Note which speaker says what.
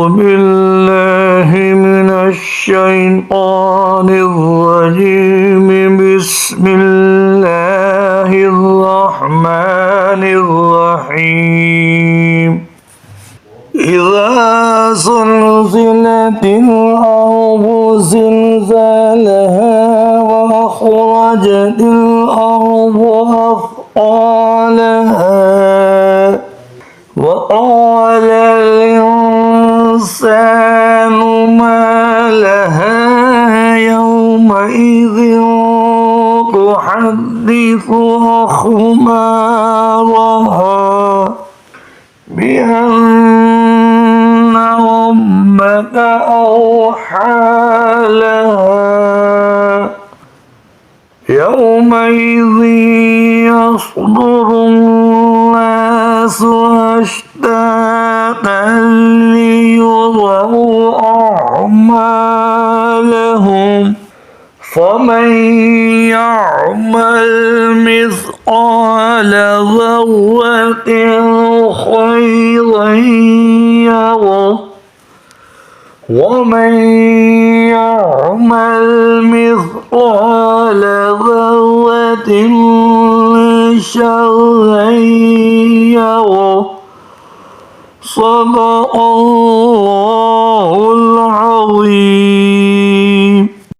Speaker 1: بالله من الشيطان الرجيم. بسم الله الرحمن الرحيم. إذا زلزلت الأرض زلزالها وأخرجت الأرض أثقالها وقال الإنسان ما لها يومئذ تحدث أخبارها بأن ربك أوحى لها يومئذ يصدر الناس أشتاتا ليروا أعمالهم فمن يعمل مثقال ذرة خيرا يره ومن يعمل مثقال ذرة شرا يره. صدق الله